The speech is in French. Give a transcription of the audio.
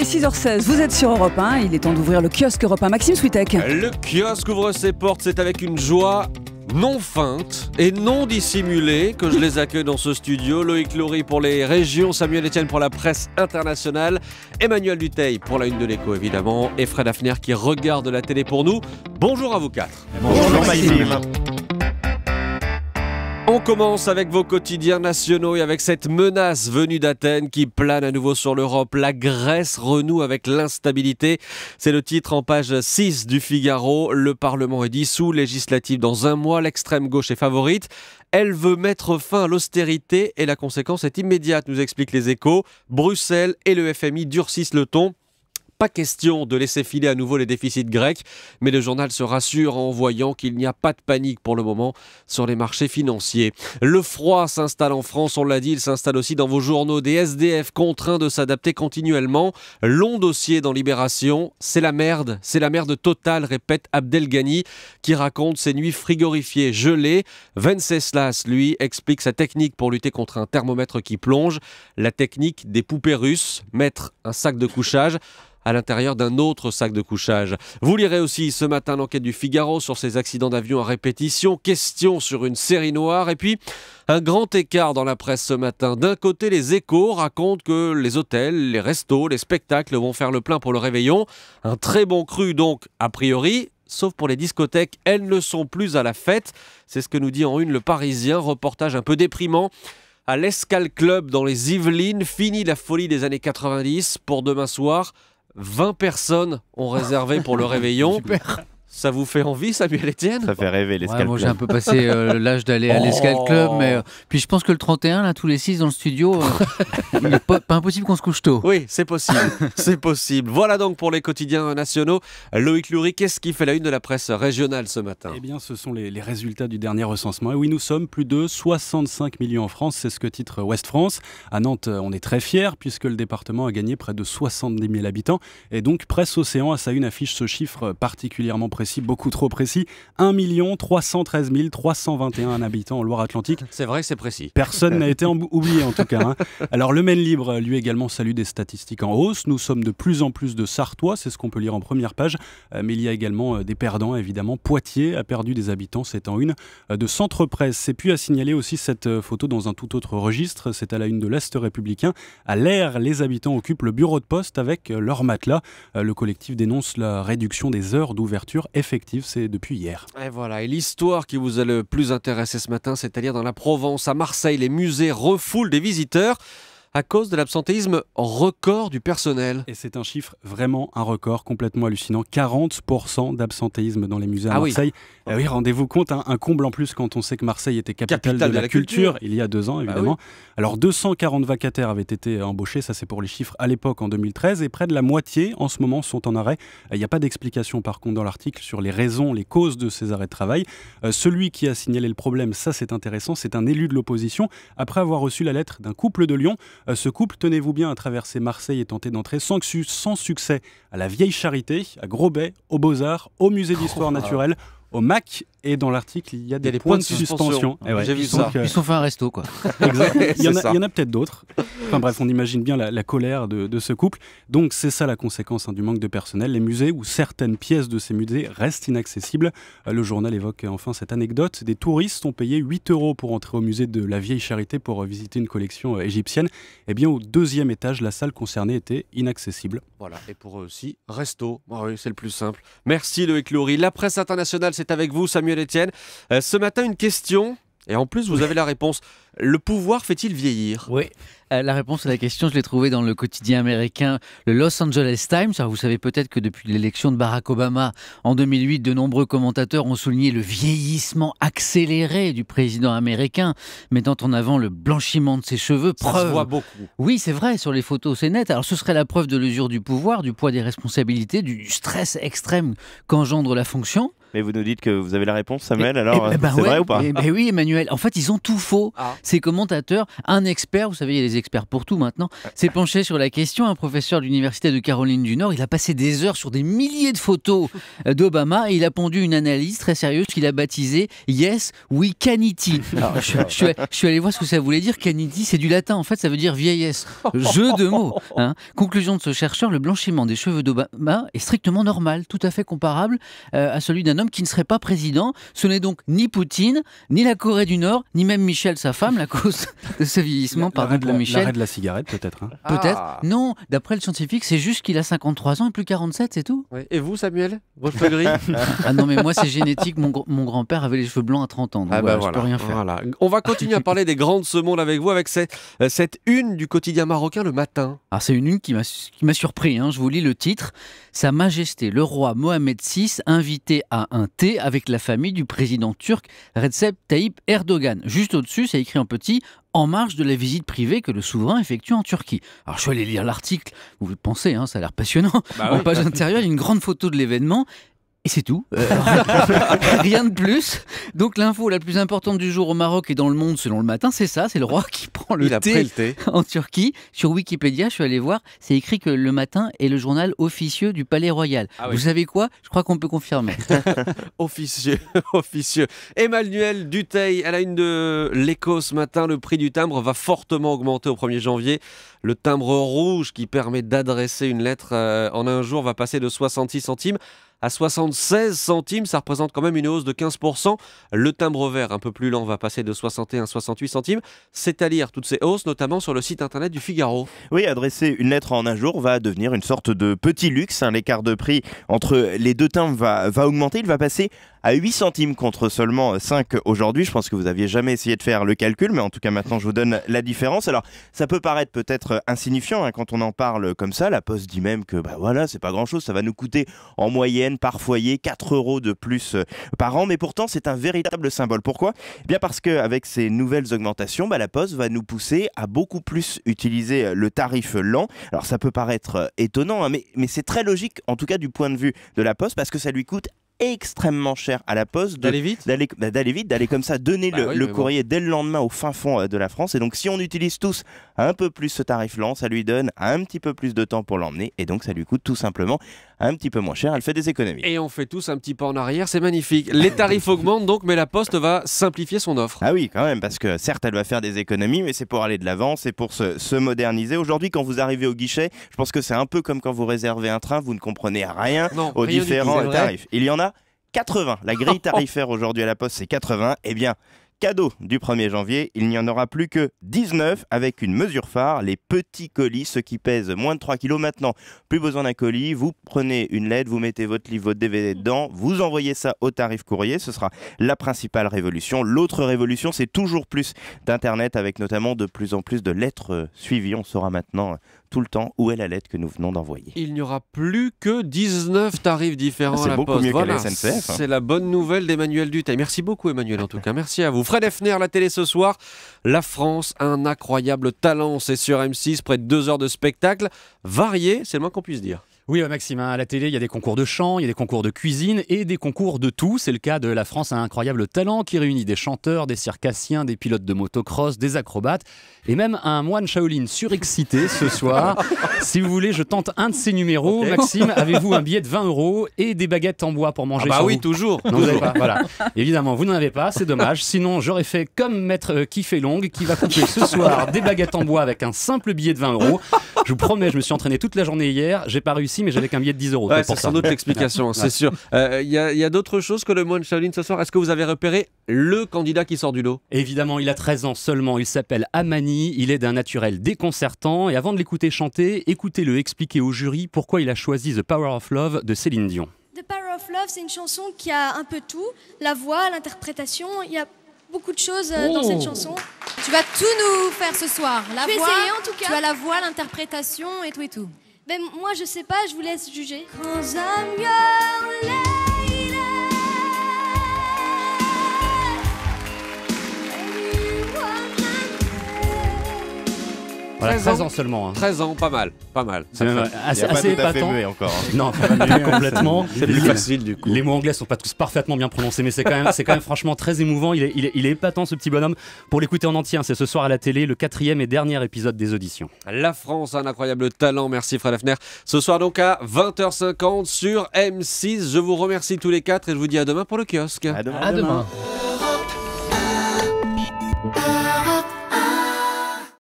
est 6h16, vous êtes sur Europe 1, il est temps d'ouvrir le kiosque Europe 1. Maxime Switek. Le kiosque ouvre ses portes, c'est avec une joie non feinte et non dissimulée que je les accueille dans ce studio. Loïc Loury pour les régions, Samuel Etienne pour la presse internationale, Emmanuel Dutheil pour la une de l'Écho évidemment, et Fred Hafner qui regarde la télé pour nous. Bonjour à vous quatre. Bonjour Maxime. On commence avec vos quotidiens nationaux et avec cette menace venue d'Athènes qui plane à nouveau sur l'Europe. La Grèce renoue avec l'instabilité. C'est le titre en page 6 du Figaro. Le Parlement est dissous, législative dans un mois, l'extrême gauche est favorite. Elle veut mettre fin à l'austérité et la conséquence est immédiate, nous expliquent les Échos. Bruxelles et le FMI durcissent le ton. Pas question de laisser filer à nouveau les déficits grecs, mais le journal se rassure en voyant qu'il n'y a pas de panique pour le moment sur les marchés financiers. Le froid s'installe en France, on l'a dit, il s'installe aussi dans vos journaux. Des SDF contraints de s'adapter continuellement. Long dossier dans Libération, c'est la merde totale, répète Abdelghani, qui raconte ses nuits frigorifiées, gelées. Venceslas, lui, explique sa technique pour lutter contre un thermomètre qui plonge. La technique des poupées russes, mettre un sac de couchage à l'intérieur d'un autre sac de couchage. Vous lirez aussi ce matin l'enquête du Figaro sur ces accidents d'avion à répétition, question sur une série noire, et puis un grand écart dans la presse ce matin. D'un côté, les Échos racontent que les hôtels, les restos, les spectacles vont faire le plein pour le réveillon. Un très bon cru donc, a priori. Sauf pour les discothèques, elles ne sont plus à la fête. C'est ce que nous dit en une le Parisien, reportage un peu déprimant. À l'Escale Club dans les Yvelines, fini la folie des années 90 pour demain soir. 20 personnes ont réservé pour le réveillon. Super. Ça vous fait envie, Samuel Etienne ? Ça fait rêver l'Escale Club. Moi j'ai un peu passé l'âge d'aller à l'Escale Club, mais puis je pense que le 31, là, tous les 6 dans le studio, il n'est pas impossible qu'on se couche tôt. Oui, c'est possible, c'est possible. Voilà donc pour les quotidiens nationaux. Loïc Loury, qu'est-ce qui fait la une de la presse régionale ce matin ? Eh bien, ce sont les résultats du dernier recensement. Et oui, nous sommes plus de 65 millions en France, c'est ce que titre Ouest France. À Nantes, on est très fiers puisque le département a gagné près de 70 000 habitants. Et donc, Presse Océan, à sa une, affiche ce chiffre particulièrement précis, beaucoup trop précis, 1 313 321 habitants en Loire-Atlantique. C'est vrai, c'est précis. Personne n'a été oublié en tout cas. Hein. Alors le Maine Libre, lui également, salue des statistiques en hausse. Nous sommes de plus en plus de Sartois, c'est ce qu'on peut lire en première page. Mais il y a également des perdants, évidemment. Poitiers a perdu des habitants, c'est en une de Centre Presse. Et puis à signaler aussi cette photo dans un tout autre registre, c'est à la une de l'Est républicain. À l'Air, les habitants occupent le bureau de poste avec leur matelas. Le collectif dénonce la réduction des heures d'ouverture effective, c'est depuis hier. Et voilà, et l'histoire qui vous a le plus intéressé ce matin, c'est-à-dire dans la Provence, à Marseille, les musées refoulent des visiteurs à cause de l'absentéisme record du personnel. Et c'est un chiffre vraiment un record complètement hallucinant. 40% d'absentéisme dans les musées à Marseille. Oui, oui, rendez-vous compte, un comble en plus quand on sait que Marseille était capitale de la culture il y a 2 ans, évidemment. Alors 240 vacataires avaient été embauchés, ça c'est pour les chiffres à l'époque en 2013, et près de la moitié en ce moment sont en arrêt. Il n'y a pas d'explication par contre dans l'article sur les raisons, les causes de ces arrêts de travail. Celui qui a signalé le problème, ça c'est intéressant, c'est un élu de l'opposition, après avoir reçu la lettre d'un couple de Lyon. Ce couple, tenez-vous bien, a traversé Marseille et tenté d'entrer sans succès à la Vieille Charité, à Grosbay, aux Beaux-Arts, au Musée d'Histoire naturelle, au MAC, et dans l'article, il y a des points de suspension. J'ai vu ça. Ils sont fait un resto, quoi. Exact. Il y en a peut-être d'autres. Enfin bref, on imagine bien la colère de ce couple. Donc c'est ça la conséquence du manque de personnel. Les musées ou certaines pièces de ces musées restent inaccessibles. Le journal évoque enfin cette anecdote. Des touristes ont payé 8 € pour entrer au musée de la Vieille Charité pour visiter une collection égyptienne. Eh bien, au 2e étage, la salle concernée était inaccessible. Voilà, et pour eux aussi, resto. Oui, c'est le plus simple. Merci Loïc Loury. La presse internationale, c'est avec vous, Samuel Etienne. Ce matin, une question, et en plus, vous avez la réponse. Le pouvoir fait-il vieillir ? Oui, la réponse à la question, je l'ai trouvée dans le quotidien américain, le Los Angeles Times. Alors, vous savez peut-être que depuis l'élection de Barack Obama en 2008, de nombreux commentateurs ont souligné le vieillissement accéléré du président américain, mettant en avant le blanchiment de ses cheveux. Ça se voit beaucoup. Oui, c'est vrai, sur les photos, c'est net. Alors, ce serait la preuve de l'usure du pouvoir, du poids des responsabilités, du stress extrême qu'engendre la fonction. Mais vous nous dites que vous avez la réponse, Samuel, alors c'est vrai ou pas? Oui, Emmanuel. En fait, ils ont tout faux. Ces commentateurs, un expert, vous savez, il y a des experts pour tout maintenant, s'est penché sur la question. Un professeur de l'université de Caroline du Nord, il a passé des heures sur des milliers de photos d'Obama et il a pondu une analyse très sérieuse qu'il a baptisée Yes, We Canity. Alors, je suis allé voir ce que ça voulait dire. Canity, c'est du latin. En fait, ça veut dire vieillesse. Jeu de mots. Conclusion de ce chercheur, le blanchiment des cheveux d'Obama est strictement normal, tout à fait comparable à celui d'un homme qui ne serait pas président. Ce n'est donc ni Poutine, ni la Corée du Nord, ni même Michel, sa femme, la cause de ce vieillissement. Pardon pour Michel. L'arrêt de la cigarette, peut-être. Peut-être. Non, d'après le scientifique, c'est juste qu'il a 53 ans et plus 47, c'est tout. Et vous, Samuel, vos cheveux gris? Ah non, mais moi, c'est génétique. Mon grand-père avait les cheveux blancs à 30 ans. Donc je peux rien faire. Voilà. On va continuer à parler des grands de ce monde avec vous, avec cette une du quotidien marocain Le Matin. Alors, c'est une qui m'a surpris. Je vous lis le titre. Sa Majesté le roi Mohamed VI invité à un thé avec la famille du président turc Recep Tayyip Erdogan. Juste au-dessus, c'est écrit en petit « En marge de la visite privée que le souverain effectue en Turquie ». Alors je suis allé lire l'article, vous pensez, ça a l'air passionnant. En page intérieure, il y a une grande photo de l'événement. Et c'est tout. Rien de plus. Donc l'info la plus importante du jour au Maroc et dans le monde selon Le Matin, c'est ça, c'est le roi qui prend le thé en Turquie. Sur Wikipédia, je suis allé voir, c'est écrit que Le Matin est le journal officieux du Palais Royal. Vous savez quoi? Je crois qu'on peut confirmer. Officieux. Emmanuel Dutheil, à la une de l'Écho ce matin, le prix du timbre va fortement augmenter au 1er janvier. Le timbre rouge qui permet d'adresser une lettre en un jour va passer de 66 centimes à 76 centimes, ça représente quand même une hausse de 15%. Le timbre vert, un peu plus lent, va passer de 61 à 68 centimes. C'est à lire toutes ces hausses, notamment sur le site internet du Figaro. Oui, adresser une lettre en un jour va devenir une sorte de petit luxe. L'écart de prix entre les deux timbres va augmenter. Il va passer à 8 centimes contre seulement 5 aujourd'hui. Je pense que vous n'aviez jamais essayé de faire le calcul, mais en tout cas maintenant je vous donne la différence. Alors ça peut paraître peut-être insignifiant quand on en parle comme ça. La Poste dit même que c'est pas grand-chose, ça va nous coûter en moyenne par foyer 4 € de plus par an, mais pourtant c'est un véritable symbole. Pourquoi? Bien parce qu'avec ces nouvelles augmentations, la Poste va nous pousser à beaucoup plus utiliser le tarif lent. Alors ça peut paraître étonnant, mais c'est très logique, en tout cas du point de vue de la Poste, parce que ça lui coûte extrêmement cher à la Poste d'aller vite, d'aller comme ça donner le courrier dès le lendemain au fin fond de la France. Et donc si on utilise tous un peu plus ce tarif lent, ça lui donne un petit peu plus de temps pour l'emmener et donc ça lui coûte tout simplement un petit peu moins cher. Elle fait des économies. Et on fait tous un petit pas en arrière, c'est magnifique. Les tarifs augmentent donc, mais la Poste va simplifier son offre. Ah oui, quand même, parce que certes elle va faire des économies, mais c'est pour aller de l'avant, c'est pour se moderniser. Aujourd'hui, quand vous arrivez au guichet, je pense que c'est un peu comme quand vous réservez un train, vous ne comprenez rien aux différents tarifs. Il y en a 80. La grille tarifaire aujourd'hui à la Poste, c'est 80. Eh bien, cadeau du 1er janvier, il n'y en aura plus que 19 avec une mesure phare, les petits colis, ceux qui pèsent moins de 3 kg maintenant. Plus besoin d'un colis, vous prenez une lettre, vous mettez votre livre, votre DVD dedans, vous envoyez ça au tarif courrier, ce sera la principale révolution. L'autre révolution, c'est toujours plus d'Internet avec notamment de plus en plus de lettres suivies. On saura maintenant tout le temps où est la lettre que nous venons d'envoyer. Il n'y aura plus que 19 tarifs différents à la Poste. C'est beaucoup mieux qu'à la SNCF. C'est la bonne nouvelle d'Emmanuel Dutheil. Merci beaucoup Emmanuel en tout cas, merci à vous. Fred Effner, la télé ce soir. La France a un incroyable talent, c'est sur M6, près de 2 heures de spectacle. Varié, c'est le moins qu'on puisse dire. Oui, Maxime, à la télé, il y a des concours de chant, il y a des concours de cuisine et des concours de tout. C'est le cas de La France a un incroyable talent qui réunit des chanteurs, des circassiens, des pilotes de motocross, des acrobates et même un moine Shaolin surexcité ce soir. Si vous voulez, je tente un de ces numéros. Okay. Maxime, avez-vous un billet de 20 € et des baguettes en bois pour manger sur oui, vous toujours. Non, vous n'avez pas, voilà. Évidemment, vous n'en avez pas, c'est dommage. Sinon, j'aurais fait comme Maître Kiffé Long qui va couper ce soir des baguettes en bois avec un simple billet de 20 €. Je vous promets, je me suis entraîné toute la journée hier. J'ai pas réussi, mais j'avais qu'un billet de 10 €. Ouais, c'est sans doute l'explication, c'est sûr. Il y a d'autres choses que le moine Shaolin ce soir. Est-ce que vous avez repéré le candidat qui sort du lot? Évidemment, il a 13 ans seulement. Il s'appelle Amani. Il est d'un naturel déconcertant. Et avant de l'écouter chanter, écoutez-le expliquer au jury pourquoi il a choisi The Power of Love de Céline Dion. The Power of Love, c'est une chanson qui a un peu tout. La voix, l'interprétation, il y a beaucoup de choses dans cette chanson. Tu vas tout nous faire ce soir. La voix, essayer en tout cas. Tu as la voix, l'interprétation et tout et tout. Ben, moi je sais pas, je vous laisse juger. Voilà, 13 ans seulement. 13 ans, pas mal. C'est même assez épatant. Encore, hein. Non, pas complètement. C'est plus facile du coup. Les mots anglais sont pas tous parfaitement bien prononcés, mais c'est quand même franchement très émouvant. Il est épatant ce petit bonhomme. Pour l'écouter en entier, c'est ce soir à la télé, le 4e et dernier épisode des auditions. La France a un incroyable talent, merci Fred Hafner. Ce soir donc à 20h50 sur M6. Je vous remercie tous les quatre et je vous dis à demain pour le kiosque. À demain. À demain.